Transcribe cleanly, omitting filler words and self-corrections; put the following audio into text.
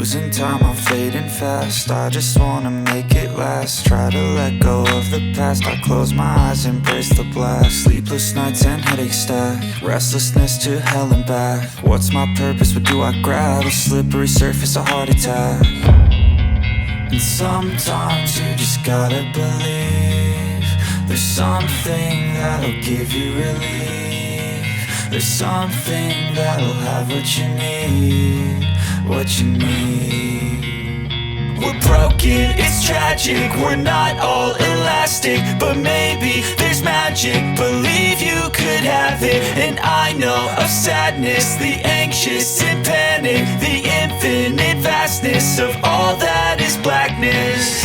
losing time, I'm fading fast. I just wanna make it last. Try to let go of the past. I close my eyes, embrace the blast. Sleepless nights and headaches stack. Restlessness to hell and back. What's my purpose? What do I grab? A slippery surface, a heart attack. And sometimes you just gotta believe there's something that'll give you relief. There's something that'll have what you need, what you need. We're broken, it's tragic, we're not all elastic, but maybe there's magic. Believe you could have it. And I know of sadness, the anxious and panic, the infinite vastness of all that is blackness.